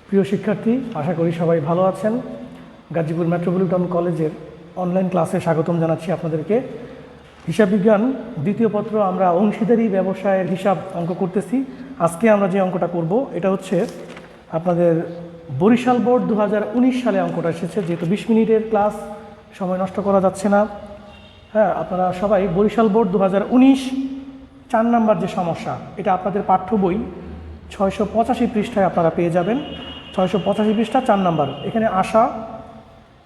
প্রিয় শিক্ষার্থী, আশা করি সবাই ভালো আছেন। গাজীপুর মেট্রোপলিটন কলেজের অনলাইন ক্লাসে স্বাগতম জানাচ্ছি আপনাদেরকে। হিসাব বিজ্ঞান দ্বিতীয় পত্র আমরা অংশীদারি ব্যবসায়ের হিসাব অঙ্ক করতেছি। আজকে আমরা যে অঙ্কটা করব এটা হচ্ছে আপনাদের বরিশাল বোর্ড 2019 সালে অঙ্কটা এসেছে। যেহেতু 20 মিনিটের ক্লাস, সময় নষ্ট করা যাচ্ছে না। হ্যাঁ, আপনারা সবাই বরিশাল বোর্ড 2019 4 নাম্বার যে সমস্যা, এটা আপনাদের পাঠ্য বই 685 পৃষ্ঠায় আপনারা পেয়ে যাবেন। 685 পৃষ্ঠা 4 নাম্বার। এখানে আশা,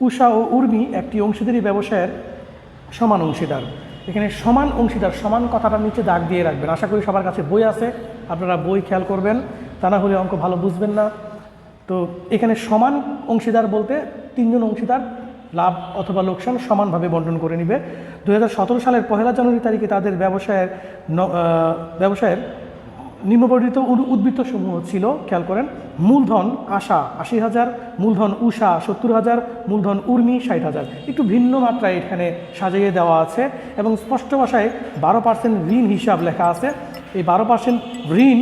উষা ও উর্মি একটি অংশীদারি ব্যবসায়ের সমান অংশীদার। এখানে সমান অংশীদার, সমান কথাটা নিচে দাগ দিয়ে রাখবেন। আশা করি সবার কাছে বই আছে, আপনারা বই খেয়াল করবেন, তা না হলে অঙ্ক ভালো বুঝবেন না। তো এখানে সমান অংশীদার বলতে 3 জন অংশীদার লাভ অথবা লোকসান সমানভাবে বন্টন করে নেবে। 2017 সালের 1 জানুয়ারি তারিখে তাদের ব্যবসায়ের নিম্নবর্ণিত উদ্বৃত্তসমূহ ছিল। খেয়াল করেন, মূলধন আশা 80,000, মূলধন উষা 70,000, মূলধন উর্মি 60,000। একটু ভিন্ন মাত্রায় এখানে সাজিয়ে দেওয়া আছে এবং স্পষ্ট ভাষায় 12% ঋণ হিসাব লেখা আছে। এই 12% ঋণ,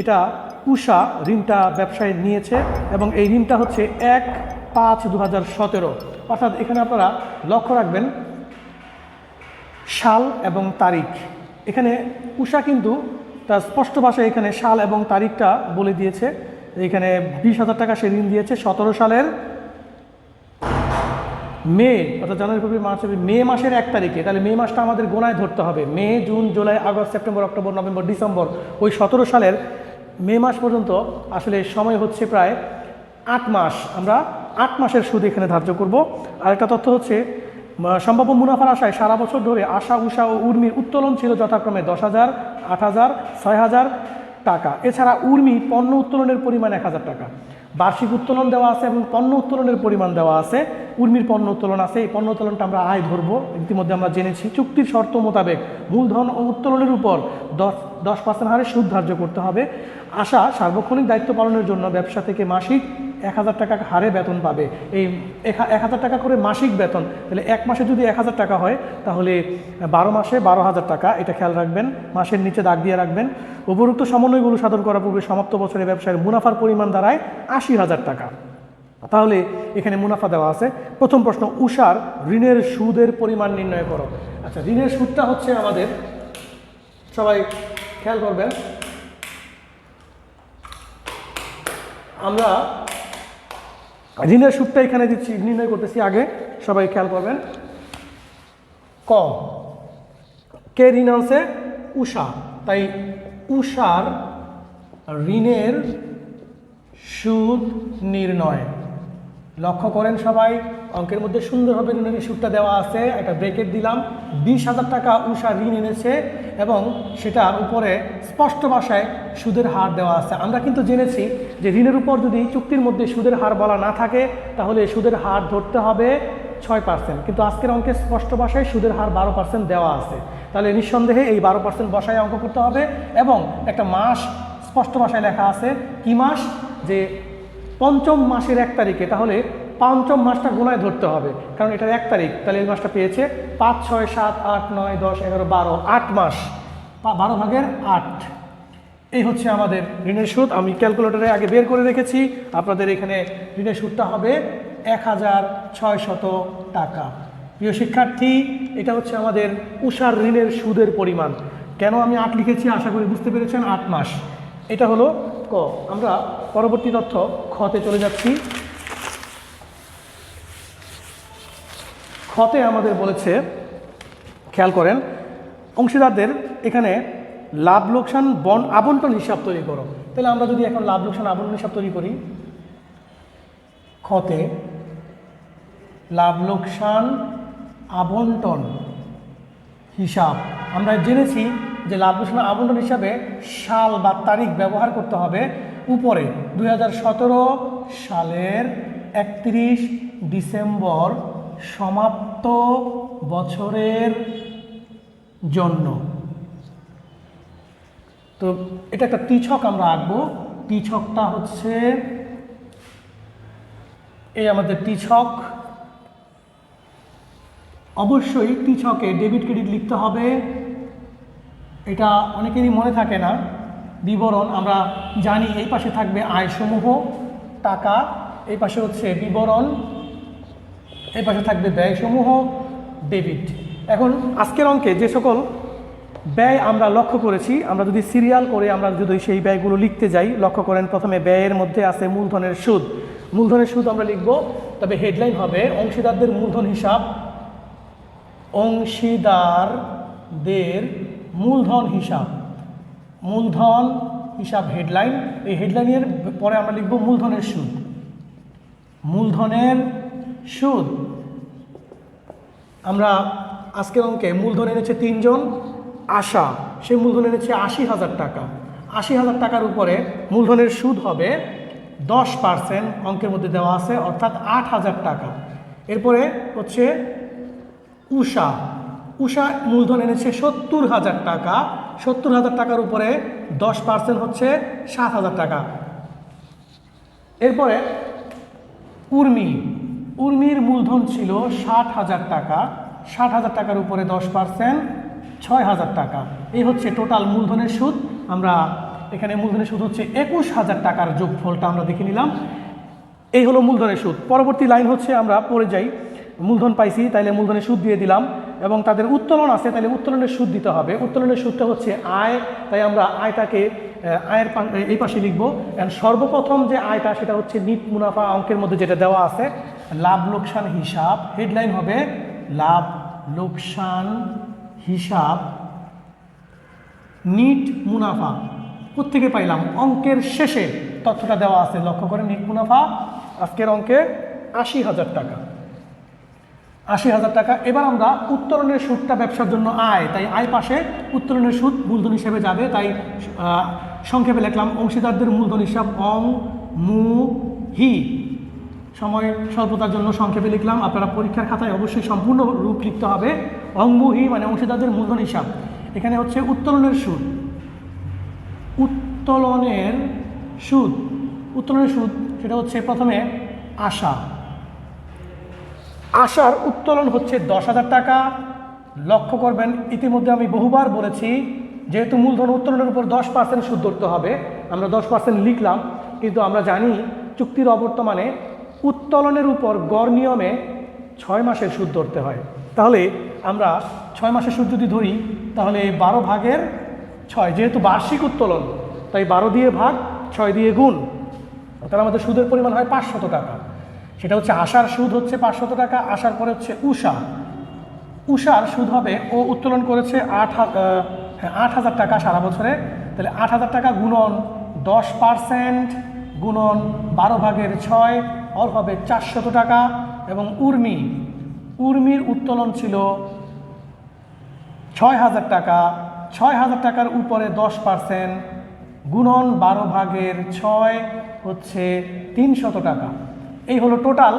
এটা উষা ঋণটা ব্যবসায় নিয়েছে এবং এই ঋণটা হচ্ছে 1/5/2017। অর্থাৎ এখানে আপনারা লক্ষ্য রাখবেন সাল এবং তারিখ। এখানে উষা কিন্তু তার স্পষ্ট ভাষায় এখানে সাল এবং তারিখটা বলে দিয়েছে। এখানে 20,000 টাকা সে ঋণ দিয়েছে 17 সালের মে, অর্থাৎ জানুয়ারি, ফেব্রুয়ারি, মার্চ, মে মাসের 1 তারিখে। তাহলে মে মাসটা আমাদের গোনায় ধরতে হবে। May, June, July, August, September, October, November, December, ওই 17 সালের মে মাস পর্যন্ত আসলে সময় হচ্ছে প্রায় 8 মাস। আমরা 8 মাসের সুদ এখানে ধার্য করব। আরেকটা তথ্য হচ্ছে সম্ভাব্য মুনাফার আশায় সারা বছর ধরে আশা, উষা ও উর্মির উত্তোলন ছিল যথাক্রমে 10,000, 8,000, 6,000 টাকা। এছাড়া উর্মি পণ্য উত্তোলনের পরিমাণ 1,000 টাকা। বার্ষিক উত্তোলন দেওয়া আছে এবং পণ্য উত্তোলনের পরিমাণ দেওয়া আছে। উর্মির পণ্য উত্তোলন আছে, এই পণ্য উত্তোলনটা আমরা আয় ধরবো, ইতিমধ্যে আমরা জেনেছি। চুক্তির শর্ত মোতাবেক মূলধন ও উত্তোলনের উপর 10% হারে সুদ ধার্য করতে হবে। আশা সার্বক্ষণিক দায়িত্ব পালনের জন্য ব্যবসা থেকে মাসিক 1,000 টাকা হারে বেতন পাবে। এই 1,000 টাকা করে মাসিক বেতন, তাহলে 1 মাসে যদি 1,000 টাকা হয় তাহলে 12 মাসে 12,000 টাকা। এটা খেয়াল রাখবেন, মাসের নিচে দাগ দিয়ে রাখবেন। উপরোক্ত সমন্বয়গুলো সাধন করার পূর্বে সমাপ্ত বছরে ব্যবসায়ের মুনাফার পরিমাণ দাঁড়ায় 80,000 টাকা। তাহলে এখানে মুনাফা দেওয়া আছে। প্রথম প্রশ্ন, উষার ঋণের সুদের পরিমাণ নির্ণয় করো। আচ্ছা, ঋণের সুদটা হচ্ছে আমাদের, সবাই খেয়াল করবেন, আমরা ঋণের সুদটা এখানে দিচ্ছি, নির্ণয় করতেছি। আগে সবাই খেয়াল করবেন, ক কে ঋণ আনছে? উষা। তাই উষার ঋণের সুদ নির্ণয়। লক্ষ্য করেন সবাই, অঙ্কের মধ্যে সুন্দরভাবে ঋণের সুদটা দেওয়া আছে। একটা ব্রেকেট দিলাম। 20,000 টাকা উষা ঋণ এনেছে এবং সেটার উপরে স্পষ্ট ভাষায় সুদের হার দেওয়া আছে। আমরা কিন্তু জেনেছি যে ঋণের উপর যদি চুক্তির মধ্যে সুদের হার বলা না থাকে তাহলে সুদের হার ধরতে হবে 6%, কিন্তু আজকের অঙ্কে স্পষ্ট ভাষায় সুদের হার 12% দেওয়া আছে। তাহলে নিঃসন্দেহে এই 12% বসায় অঙ্ক করতে হবে এবং একটা মাস স্পষ্ট ভাষায় লেখা আছে। কি মাস? যে পঞ্চম মাসের 1 তারিখে। তাহলে পঞ্চম মাসটা গোনায় ধরতে হবে, কারণ এটার 1 তারিখ। তাহলে এই মাসটা পেয়েছে 5, 6, 7, 8, 9, 10, 11, 12, 8 মাস। 12 ভাগের 8। এই হচ্ছে আমাদের ঋণের সুদ। আমি ক্যালকুলেটরে আগে বের করে রেখেছি। আপনাদের এখানে ঋণের সুদটা হবে 1,600 টাকা। প্রিয় শিক্ষার্থী, এটা হচ্ছে আমাদের উষার ঋণের সুদের পরিমাণ। কেন আমি 8 লিখেছি আশা করি বুঝতে পেরেছেন। 8 মাস। এটা হলো ক। আমরা পরবর্তী তথ্য খতে চলে যাচ্ছি। খতে আমাদের বলেছে, খেয়াল করেন, অংশীদারদের এখানে লাভ লোকসান আবন্টন হিসাব তৈরি করো। তাহলে আমরা যদি এখন লাভ লোকসান আবন্টন হিসাব তৈরি করি, খতে লাভ লোকসান আবন্টন হিসাব, আমরা জেনেছি যে লাভ লোকসান আবন্টন হিসাবে সাল বা তারিখ ব্যবহার করতে হবে। উপরে 2017 সালের 31 ডিসেম্বর সমাপ্ত বছরের জন্য। তো এটা একটা টিছক আমরা আঁকবো। টিছকটা হচ্ছে এই আমাদের টিছক। অবশ্যই টিছকে ডেবিট ক্রেডিট লিখতে হবে। এটা অনেকেরই মনে থাকে না। বিবরণ আমরা জানি, এই পাশে থাকবে আয়সমূহ, টাকা, এই পাশে হচ্ছে বিবরণ, এই পাশে থাকবে ব্যয়সমূহ, ডেবিট। এখন আজকের অঙ্কে যে সকল ব্যয় আমরা লক্ষ্য করেছি, আমরা যদি সিরিয়াল করে আমরা যদি সেই ব্যয়গুলো লিখতে যাই, লক্ষ্য করেন প্রথমে ব্যয়ের মধ্যে আছে মূলধনের সুদ। মূলধনের সুদ আমরা লিখব, তবে হেডলাইন হবে অংশীদারদের মূলধন হিসাব, অংশীদারদের মূলধন হিসাব, মূলধন হিসাব হেডলাইন। এই হেডলাইনের পরে আমরা লিখব মূলধনের সুদ, মূলধনের সুদ। আমরা আজকের অঙ্কে মূলধন এনেছে 3 জন, আশা, সেই মূলধন এনেছে 80,000 টাকা। 80,000 টাকার উপরে মূলধনের সুদ হবে 10%, অঙ্কের মধ্যে দেওয়া আছে, অর্থাৎ 8,000 টাকা। এরপরে হচ্ছে উষা, উষা মূলধন এনেছে 70,000 টাকা। 70,000 টাকার উপরে 10% হচ্ছে 7,000 টাকা। এরপরে উর্মি, উর্মির মূলধন ছিল 60,000 টাকা। 60,000 টাকার উপরে 10% 6,000 টাকা। এই হচ্ছে টোটাল মূলধনের সুদ। আমরা এখানে মূলধনের সুদ হচ্ছে 21,000 টাকার যোগফলটা আমরা দেখে নিলাম। এই হলো মূলধনের সুদ। পরবর্তী লাইন হচ্ছে আমরা পড়ে যাই, মূলধন পাইছি তাইলে মূলধনের সুদ দিয়ে দিলাম, এবং তাদের উত্তোলন আছে তাহলে উত্তোলনের সুদ দিতে হবে। উত্তোলনের সুদটা হচ্ছে আয়, তাই আমরা আয়টাকে আয়ের এই পাশে লিখব। সর্বপ্রথম যে আয়টা সেটা হচ্ছে নিট মুনাফা, অঙ্কের মধ্যে যেটা দেওয়া আছে লাভ লোকসান হিসাব। হেডলাইন হবে লাভ লোকসান হিসাব, নিট মুনাফা। কোত্থেকে পাইলাম? অঙ্কের শেষে তথ্যটা দেওয়া আছে, লক্ষ্য করে নিট মুনাফা আজকের অঙ্কে 80,000 টাকা। 80,000 টাকা। এবার আমরা উত্তোলনের সুদটা ব্যবসার জন্য আয়, তাই আয় পাশে উত্তোলনের সুদ মূলধন হিসেবে যাবে, তাই সংক্ষেপে লিখলাম অংশীদারদের মূলধন হিসাব অং মু হি। সময় স্বল্পতার জন্য সংক্ষেপে লিখলাম, আপনারা পরীক্ষার খাতায় অবশ্যই সম্পূর্ণ রূপ লিখতে হবে। অংমুহি মানে অংশীদারদের মূলধন হিসাব। এখানে হচ্ছে উত্তোলনের সুদ, উত্তোলনের সুদ, উত্তোলনের সুদ সেটা হচ্ছে প্রথমে আশা, আশার উত্তোলন হচ্ছে 10,000 টাকা। লক্ষ্য করবেন ইতিমধ্যে আমি বহুবার বলেছি, যেহেতু মূলধন উত্তোলনের উপর 10% সুদ ধরতে হবে, আমরা 10% লিখলাম, কিন্তু আমরা জানি চুক্তির অবর্তমানে উত্তোলনের উপর গড় নিয়মে 6 মাসের সুদ ধরতে হয়। তাহলে আমরা 6 মাসের সুদ যদি ধরি তাহলে 12/6, যেহেতু বার্ষিক উত্তোলন তাই 12 দিয়ে ভাগ 6 দিয়ে গুণ, তাহলে আমাদের সুদের পরিমাণ হয় 500 টাকা। সেটা হচ্ছে আশার সুদ হচ্ছে 500 টাকা। আসার পরে হচ্ছে উষা, উষার সুদ হবে, ও উত্তোলন করেছে 8,000 টাকা সারা বছরে, তাহলে 8,000 টাকা গুণন 10% গুণন 12/6 অল হবে 400 টাকা। এবং উর্মি, উর্মির উত্তোলন ছিল 6,000 টাকা। 6,000 টাকার উপরে 10% গুণন 12/6 হচ্ছে 300 টাকা। এই হলো টোটাল।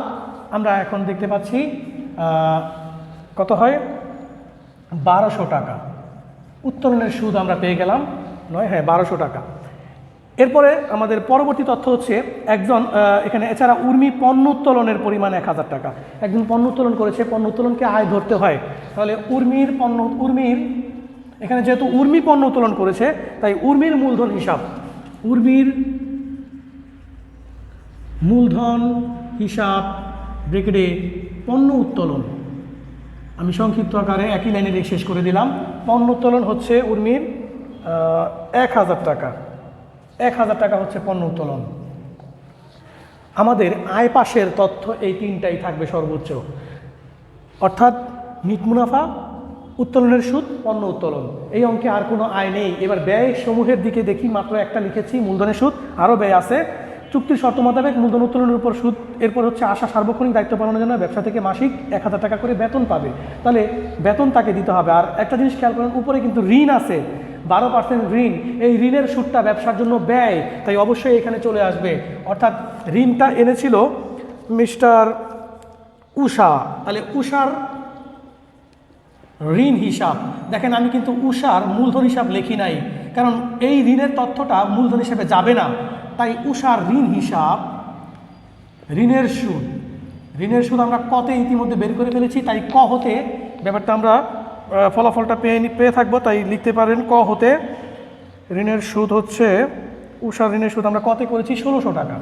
আমরা এখন দেখতে পাচ্ছি কত হয়, 1200 টাকা উত্তোলনের সুদ আমরা পেয়ে গেলাম, 1200 টাকা। এরপরে আমাদের পরবর্তী তথ্য হচ্ছে একজন এখানে এছাড়া উর্মি পণ্য উত্তোলনের পরিমাণ 1,000 টাকা। একজন পণ্য উত্তোলন করেছে, পণ্য উত্তোলনকে আয় ধরতে হয়, তাহলে উর্মির পণ্য, উর্মির এখানে যেহেতু উর্মি পণ্য উত্তোলন করেছে তাই উর্মির মূলধন হিসাব, উর্মির মূলধন হিসাব ব্রেকেটে পণ্য উত্তোলন, আমি সংক্ষিপ্ত আকারে একই লাইনে শেষ করে দিলাম। পণ্য উত্তোলন হচ্ছে উর্মির 1,000 টাকা। 1,000 টাকা হচ্ছে পণ্য উত্তোলন। আমাদের আয় পাশের তথ্য এই তিনটাই থাকবে সর্বোচ্চ, অর্থাৎ নিট মুনাফা, উত্তোলনের সুদ, পণ্য উত্তোলন। এই অঙ্কে আর কোনো আয় নেই। এবার ব্যয় সমূহের দিকে দেখি, মাত্র একটা লিখেছি মূলধনের সুদ, আরও ব্যয় আছে। চুক্তির শর্ত মোতাবেক মূলধন উত্তোলনের উপর সুদ। এরপর হচ্ছে আশা সার্বক্ষণিক দায়িত্ব পালনের জন্য ব্যবসা থেকে মাসিক 1,000 টাকা করে বেতন পাবে, তাহলে বেতন তাকে দিতে হবে। আর একটা জিনিস খেয়াল করেন, উপরে কিন্তু ঋণ আছে, 12% ঋণ। এই ঋণের সুদটা ব্যবসার জন্য ব্যয়, তাই অবশ্যই এখানে চলে আসবে। অর্থাৎ ঋণটা এনেছিল মিস্টার উষা, তাহলে উষার ঋণ হিসাব। দেখেন আমি কিন্তু উষার মূলধন হিসাব লিখি নাই, কারণ এই ঋণের তথ্যটা মূলধন হিসেবে যাবে না, তাই উষার ঋণ হিসাব, ঋণের সুদ, ঋণের সুদ আমরা কতে ইতিমধ্যে বের করে ফেলেছি, তাই ক হতে ব্যাপারটা আমরা ফলাফলটা পেয়ে থাকবো, তাই লিখতে পারেন ক হতে ঋণের সুদ হচ্ছে, উষার ঋণের সুদ আমরা কতে করেছি 1600 টাকা।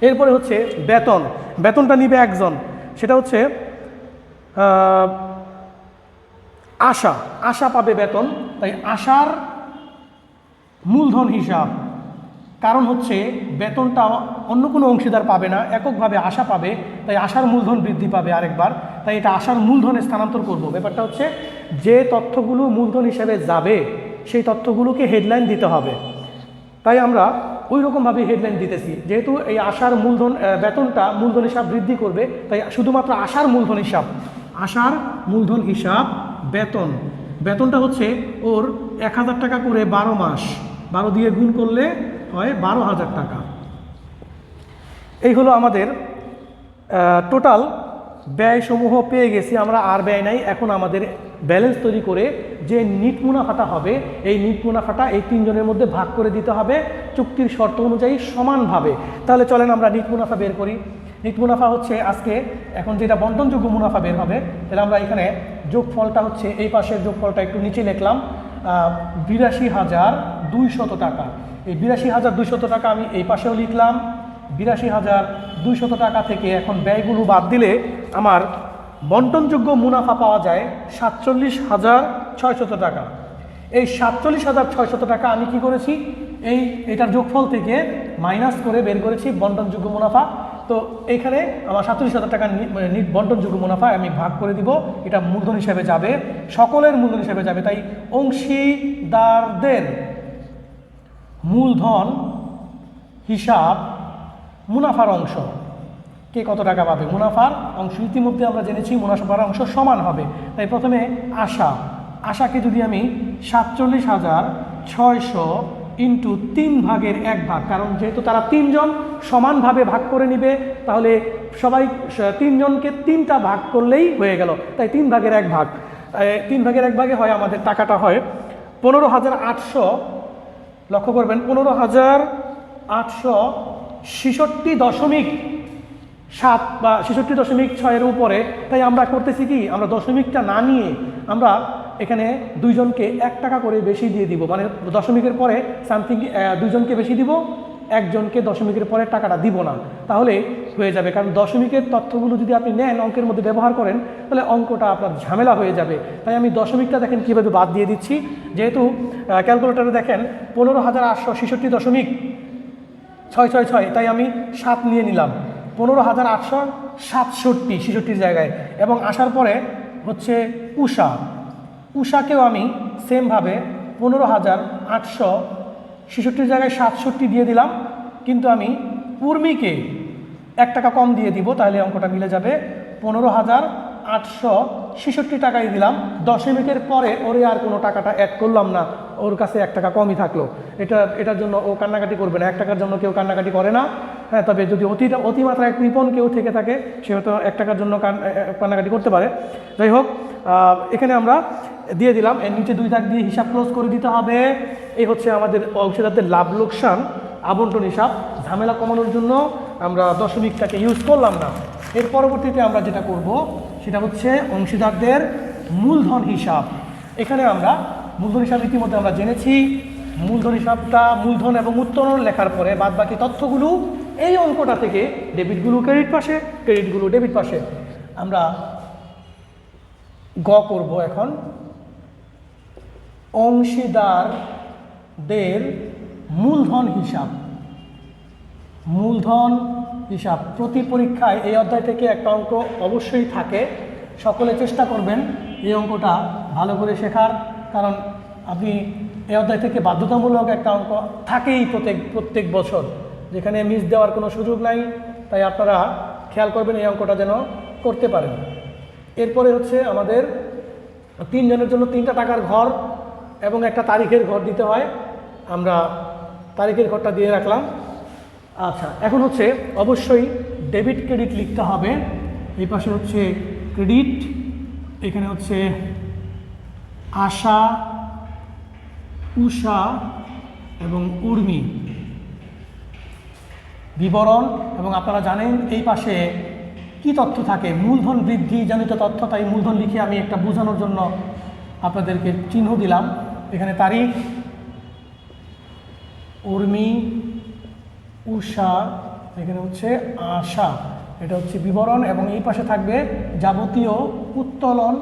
এরপরে হচ্ছে বেতন। বেতনটা নিবে একজন, সেটা হচ্ছে আশা। আশা পাবে বেতন, তাই আশার মূলধন হিসাব, কারণ হচ্ছে বেতনটা অন্য কোনো অংশীদার পাবে না, এককভাবে আশা পাবে, তাই আশার মূলধন বৃদ্ধি পাবে আরেকবার, তাই এটা আশার মূলধনে স্থানান্তর করব। ব্যাপারটা হচ্ছে যে তথ্যগুলো মূলধন হিসেবে যাবে সেই তথ্যগুলোকে হেডলাইন দিতে হবে, তাই আমরা ওই রকমভাবে হেডলাইন দিতেছি। যেহেতু এই আশার মূলধন বেতনটা মূলধন হিসাব বৃদ্ধি করবে, তাই শুধুমাত্র আশার মূলধন হিসাব, আশার মূলধন হিসাব বেতন। বেতনটা হচ্ছে ওর 1000 টাকা করে 12 মাস, 12 দিয়ে গুণ করলে হয় 12,000 টাকা। এই হলো আমাদের টোটাল ব্যয়সমূহ পেয়ে গেছি আমরা, আর ব্যয় নাই। এখন আমাদের ব্যালেন্স তৈরি করে যে নিট মুনাফাটা হবে, এই নিট মুনাফাটা এই 3 জনের মধ্যে ভাগ করে দিতে হবে চুক্তির শর্ত অনুযায়ী সমানভাবে। তাহলে চলেন আমরা নিট মুনাফা বের করি। নিট মুনাফা হচ্ছে আজকে এখন যেটা বন্টনযোগ্য মুনাফা বের হবে, তাহলে আমরা এখানে যোগফলটা হচ্ছে এই পাশের যোগফলটা একটু নিচে লিখলাম 82,200 টাকা। এই 82,200 টাকা আমি এই পাশেও লিখলাম 82,200 টাকা থেকে এখন ব্যয়গুলো বাদ দিলে আমার বন্টনযোগ্য মুনাফা পাওয়া যায় 47,600 টাকা। এই 47,600 টাকা আমি কি করেছি, এটার যোগফল থেকে মাইনাস করে বের করেছি বন্টনযোগ্য মুনাফা। তো এইখানে আমার 47,000 টাকা বন্টনযোগ্য মুনাফা আমি ভাগ করে দিব, এটা মূলধন হিসেবে যাবে, সকলের মূলধন হিসেবে যাবে। তাই অংশীদারদের মূলধন হিসাব মুনাফার অংশ, কে কত টাকা পাবে, মুনাফার অংশ ইতিমধ্যে আমরা জেনেছি মুনাফার অংশ সমান হবে। তাই প্রথমে আশাকে যদি আমি 47,600 ইন্টু 3 ভাগের 1 ভাগ, কারণ যেহেতু তারা 3 জন সমানভাবে ভাগ করে নিবে, তাহলে সবাই 3 জনকে 3টা ভাগ করলেই হয়ে গেল, তাই 3 ভাগের 1 ভাগ। 3 ভাগের 1 ভাগে হয় আমাদের টাকাটা হয় 15,800, লক্ষ্য করবেন 15,866.7 বা 66.6 উপরে। তাই আমরা করতেছি কি, আমরা দশমিকটা না নিয়ে আমরা এখানে 2 জনকে 1 টাকা করে বেশি দিয়ে দিব, মানে দশমিকের পরে সামথিং 2 জনকে বেশি দিব, 1 জনকে দশমিকের পরে টাকাটা দিব না, তাহলে হয়ে যাবে। কারণ দশমিকের তথ্যগুলো যদি আপনি নেন অঙ্কের মধ্যে ব্যবহার করেন, তাহলে অঙ্কটা আপনার ঝামেলা হয়ে যাবে। তাই আমি দশমিকটা দেখেন কীভাবে বাদ দিয়ে দিচ্ছি, যেহেতু ক্যালকুলেটারে দেখেন 15,866.666, তাই আমি 7 নিয়ে নিলাম, 15,867 66 জায়গায়। এবং আসার পরে হচ্ছে উষাকেও আমি সেমভাবে 15,866 জায়গায় 67 দিয়ে দিলাম, কিন্তু আমি উর্মিকে 1 টাকা কম দিয়ে দিব, তাহলে অঙ্কটা মিলে যাবে। 15,866 টাকাই দিলাম, দশমিকের পরে ওরে আর কোনো টাকাটা অ্যাড করলাম না, ওর কাছে 1 টাকা কমই থাকলো। এটার জন্য ও কান্নাকাটি করবে না, 1 টাকার জন্য কেউ কান্নাকাটি করে না। হ্যাঁ, তবে যদি অতিমাত্রায় কৃপণ কেউ থেকে থাকে, সে হয়তো 1 টাকার জন্য কান্নাকাটি করতে পারে। যাই হোক, এখানে আমরা দিয়ে দিলাম, এর নিচে 2 দাগ দিয়ে হিসাব ক্লোজ করে দিতে হবে। এই হচ্ছে আমাদের অংশীদারদের লাভ লোকসান আবন্টন হিসাব। ঝামেলা কমানোর জন্য আমরা দশমিকটাকে ইউজ করলাম না। এর পরবর্তীতে আমরা যেটা করব সেটা হচ্ছে অংশীদারদের মূলধন হিসাব। এখানে আমরা মূলধন হিসাব ইতিমধ্যে আমরা জেনেছি। মূলধন হিসাবটা মূলধন এবং উত্তোলন লেখার পরে বাদবাকি তথ্যগুলো এই অঙ্কটা থেকে ডেবিটগুলো ক্রেডিট পাশে, ক্রেডিটগুলো ডেবিট পাশে। আমরা গ করব এখন, অংশীদারদের মূলধন হিসাব। মূলধন হিসাব প্রতি পরীক্ষায় এই অধ্যায় থেকে একটা অঙ্ক অবশ্যই থাকে, সকলে চেষ্টা করবেন এই অঙ্কটা ভালো করে শেখার, কারণ আপনি এই অধ্যায় থেকে বাধ্যতামূলক একটা অঙ্ক থাকেই প্রত্যেক বছর, যেখানে মিস দেওয়ার কোনো সুযোগ নাই। তাই আপনারা খেয়াল করবেন এই অঙ্কটা যেন করতে পারেন। এরপরে হচ্ছে আমাদের 3 জনের জন্য 3টা টাকার ঘর এবং একটা তারিখের ঘর দিতে হয়, আমরা তারিখের ঘরটা দিয়ে রাখলাম। আচ্ছা, এখন হচ্ছে অবশ্যই ডেবিট ক্রেডিট লিখতে হবে। এই পাশে হচ্ছে ক্রেডিট, এখানে হচ্ছে আশা, উষা এবং উর্মি বিবরণ। এবং আপনারা জানেন এই পাশে কি তথ্য থাকে, মূলধন বৃদ্ধি জনিত তথ্য। তাই মূলধন লিখে আমি একটা বোঝানোর জন্য আপনাদেরকে চিহ্ন দিলাম। এখানে তারিখ, উর্মি, উষা এখানে হচ্ছে আশা, এটা হচ্ছে বিবরণ, এবং এই পাশে থাকবে যাবতীয় উত্তোলন।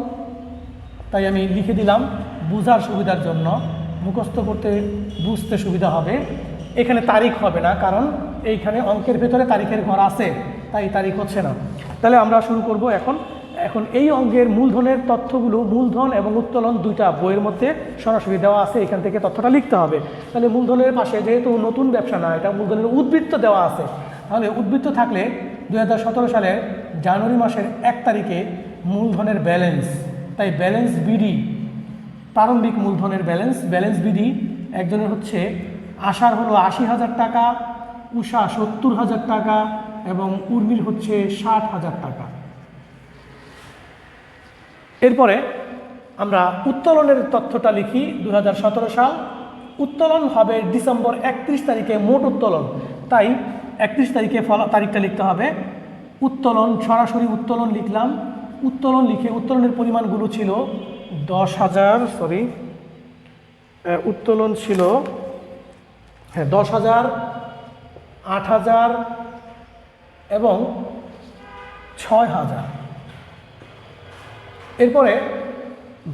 তাই আমি লিখে দিলাম বোঝার সুবিধার জন্য, মুখস্থ করতে বুঝতে সুবিধা হবে। এখানে তারিখ হবে না, কারণ এইখানে অঙ্কের ভেতরে তারিখের ঘর আছে, তাই তারিখ হচ্ছে না। তাহলে আমরা শুরু করব এখন। এই অঙ্কের মূলধনের তথ্যগুলো, মূলধন এবং উত্তোলন দুইটা বইয়ের মধ্যে সরাসরি দেওয়া আছে, এখান থেকে তথ্যটা লিখতে হবে। তাহলে মূলধনের পাশে, যেহেতু নতুন ব্যবসা না, এটা মূলধনের উদ্বৃত্ত দেওয়া আছে, তাহলে উদ্বৃত্ত থাকলে 2017 সালের জানুয়ারি মাসের 1 তারিখে মূলধনের ব্যালেন্স, তাই ব্যালেন্স বিডি, প্রারম্ভিক মূলধনের ব্যালেন্স বিডি একজনের হচ্ছে আশার হলো 80,000 টাকা, উষা 70,000 টাকা এবং উর্মির হচ্ছে 60,000 টাকা। এরপরে আমরা উত্তোলনের তথ্যটা লিখি। 2017 সাল উত্তোলন হবে ডিসেম্বর 31 তারিখে, মোট উত্তোলন, তাই 31 তারিখে তারিখটা লিখতে হবে। উত্তোলন, সরাসরি উত্তোলন লিখলাম। উত্তোলন লিখে উত্তোলনের পরিমাণগুলো ছিল 10,000, উত্তোলন ছিল 10,000, 8,000 এবং 6,000। এরপরে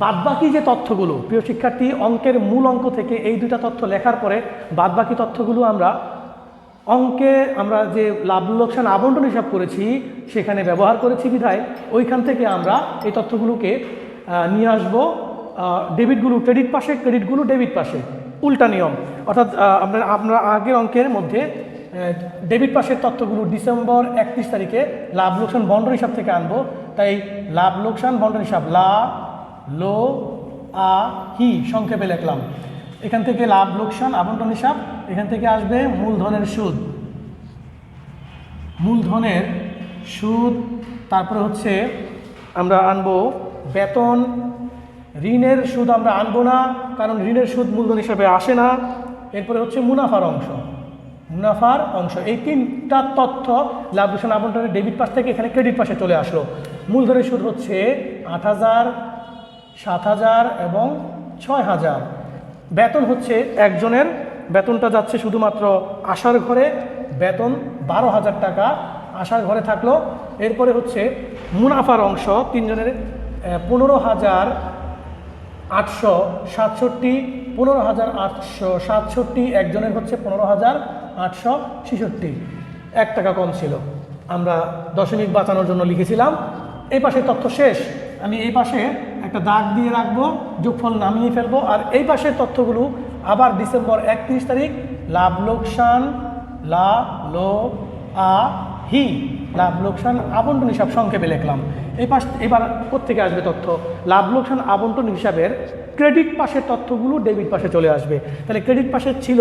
বাদবাকি যে তথ্যগুলো, প্রিয় শিক্ষার্থী, অঙ্কের মূল অঙ্ক থেকে এই দুটা তথ্য লেখার পরে বাদবাকি তথ্যগুলো আমরা যে লাভ লোকসান আবন্টন হিসাব করেছি সেখানে ব্যবহার করেছি বিধায় ওইখান থেকে আমরা এই তথ্যগুলোকে নিয়ে আসবো ডেবিটগুলো ক্রেডিট পাশে, ক্রেডিটগুলো ডেবিট পাশে, উল্টা নিয়ম। অর্থাৎ আমরা আগের অঙ্কের মধ্যে ডেবিট পাশের তথ্যগুলো ডিসেম্বর 31 তারিখে লাভ লোকসান বন্টন হিসাব থেকে আনবো, তাই লাভ লোকসান বন্টন হিসাব লা লো আ হি সংক্ষেপে লিখলাম। এখান থেকে লাভ লোকসান আবন্টন হিসাব, এখান থেকে আসবে মূলধনের সুদ, মূলধনের সুদ, তারপরে হচ্ছে আমরা আনবো বেতন। ঋণের সুদ আমরা আনবো না, কারণ ঋণের সুদ মূলধন হিসাবে আসে না। এরপরে হচ্ছে মুনাফার অংশ। এই তিনটা তথ্য লাভ লোকসান আবন্টনের ডেবিট পাশ থেকে এখানে ক্রেডিট পাশে চলে আসলো। মূলধনের সুদ হচ্ছে 8,000, 7,000 এবং 6,000। বেতন হচ্ছে একজনের, বেতনটা যাচ্ছে শুধুমাত্র আশার ঘরে, বেতন 12,000 টাকা আশার ঘরে থাকলো। এরপরে হচ্ছে মুনাফার অংশ তিনজনের 15,867, 15,867, একজনের হচ্ছে 15,866, 1 টাকা কম ছিল, আমরা দশমিক বাঁচানোর জন্য লিখেছিলাম। এই পাশে তথ্য শেষ, আমি এই পাশে একটা দাগ দিয়ে রাখবো, যোগফল নামিয়ে ফেলবো। আর এই পাশের তথ্যগুলো আবার ডিসেম্বর 31 তারিখ লাভ লোকসান লা লো আ হি, লাভ লোকসান আবন্টন হিসাব সংক্ষেপে লিখলাম। এই পাশ এবার কোত্থেকে আসবে তথ্য? লাভ লোকসান আবন্টন হিসাবের ক্রেডিট পাশের তথ্যগুলো ডেবিট পাশে চলে আসবে। তাহলে ক্রেডিট পাশে ছিল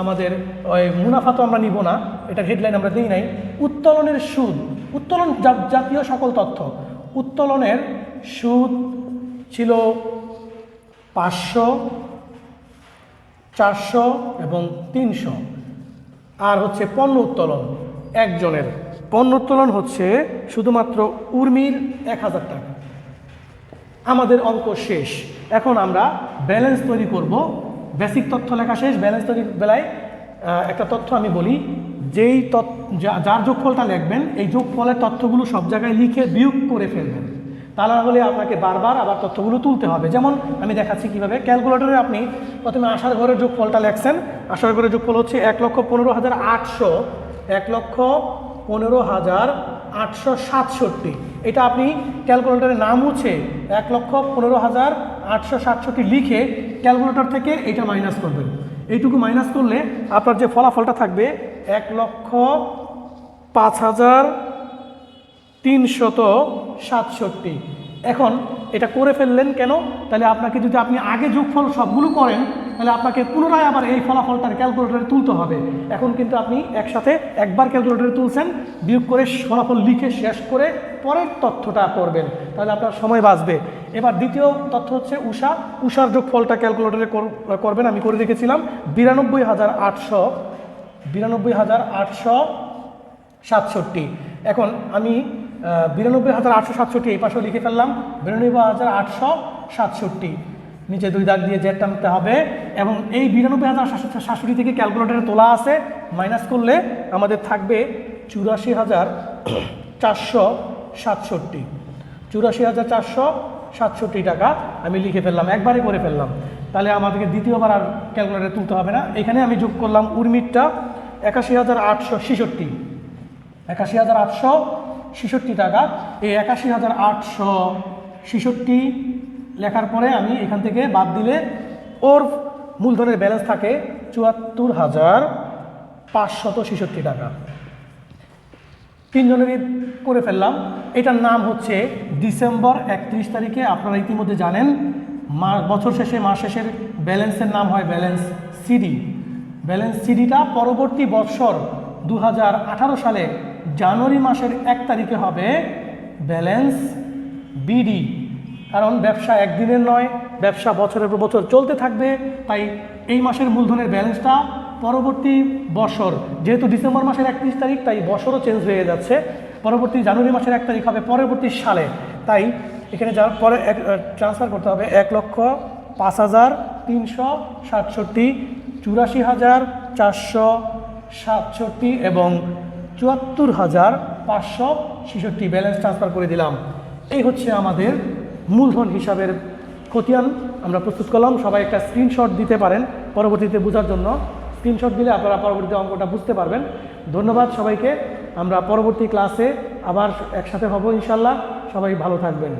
আমাদের ওই মুনাফা, তো আমরা নিব না, এটার হেডলাইন আমরা দিই নাই। উত্তোলনের সুদ, উত্তোলন জাতীয় সকল তথ্য, উত্তোলনের সুদ ছিল 500, 400 এবং 300। আর হচ্ছে পণ্য উত্তোলন, একজনের পণ্য উত্তোলন হচ্ছে শুধুমাত্র উর্মির 1,000 টাকা। আমাদের অঙ্ক শেষ। এখন আমরা ব্যালেন্স তৈরি করব। বেসিক তথ্য লেখা শেষ। ব্যালেন্স তৈরির বেলায় একটা তথ্য আমি বলি, যেই যার যোগফলটা লিখবেন, এই যোগফলের তথ্যগুলো সব জায়গায় লিখে বিয়োগ করে ফেলবেন, তা না হলে আপনাকে বারবার আবার তথ্যগুলো তুলতে হবে। যেমন আমি দেখাচ্ছি কীভাবে। ক্যালকুলেটরে আপনি প্রথমে আশার ঘরের যোগফলটা লেখছেন। আশার ঘরের যোগফল হচ্ছে 1,15,800, 1,15,867। এটা আপনি ক্যালকুলেটরে না মুছে 1,15,867 লিখে ক্যালকুলেটর থেকে এটা মাইনাস করবেন। এইটুকু মাইনাস করলে আপনার যে ফলাফলটা থাকবে 1,05,367। এখন এটা করে ফেললেন কেন? তাহলে আপনাকে যদি আপনি আগে যোগফল সবগুলো করেন, তাহলে আপনাকে পুনরায় আবার এই ফলাফলটার ক্যালকুলেটরে তুলতে হবে। এখন কিন্তু আপনি একসাথে একবার ক্যালকুলেটরে তুলছেন, বিয়োগ করে ফলাফল লিখে শেষ করে পরের তথ্যটা করবেন, তাহলে আপনার সময় বাঁচবে। এবার দ্বিতীয় তথ্য হচ্ছে উষার যোগফলটা ক্যালকুলেটরে করবেন। আমি করে রেখেছিলাম 92,867। এখন আমি 92,867 এই পাশেও লিখে ফেললাম, 92,867। নিচে 2 দাগ দিয়ে জেড টানতে হবে এবং এই 92,767 থেকে ক্যালকুলেটরে তোলা আছে, মাইনাস করলে আমাদের থাকবে 84,467, 84,467 টাকা আমি লিখে ফেললাম, একবারে করে ফেললাম। তাহলে আমাদেরকে দ্বিতীয়বার আর ক্যালকুলেটরে তুলতে হবে না। এখানে আমি যোগ করলাম উর্মিটটা 81,866, 81,866 টাকা। এই 81,866 লেখার পরে আমি এখান থেকে বাদ দিলে ওর মূলধনের ব্যালেন্স থাকে 74,566 টাকা। তিনজনেরই করে ফেললাম। এটার নাম হচ্ছে ডিসেম্বর 31 তারিখে, আপনারা ইতিমধ্যে জানেন বছর শেষে মাস শেষের ব্যালেন্সের নাম হয় ব্যালেন্স সিডি। ব্যালেন্স সিডিটা পরবর্তী বছর 2018 সালে জানুয়ারি মাসের 1 তারিখে হবে ব্যালেন্স বিডি। কারণ ব্যবসা একদিনের নয়, ব্যবসা বছরের পর বছর চলতে থাকবে, তাই এই মাসের মূলধনের ব্যালেন্সটা পরবর্তী বছর, যেহেতু ডিসেম্বর মাসের 31 তারিখ তাই বছরও চেঞ্জ হয়ে যাচ্ছে, পরবর্তী জানুয়ারি মাসের 1 তারিখ হবে পরবর্তী সালে। তাই এখানে যাওয়ার পরে ট্রান্সফার করতে হবে 1,05,367, 84,467 এবং 74,566 ব্যালেন্স ট্রান্সফার করে দিলাম। এই হচ্ছে আমাদের মূলধন হিসাবের খতিয়ান আমরা প্রস্তুত করলাম। সবাই একটা স্ক্রিনশট দিতে পারেন পরবর্তীতে বোঝার জন্য, স্ক্রিনশট দিলে আপনারা পরবর্তীতে অঙ্কটা বুঝতে পারবেন। ধন্যবাদ সবাইকে, আমরা পরবর্তী ক্লাসে আবার একসাথে হব ইনশাল্লাহ। সবাই ভালো থাকবেন।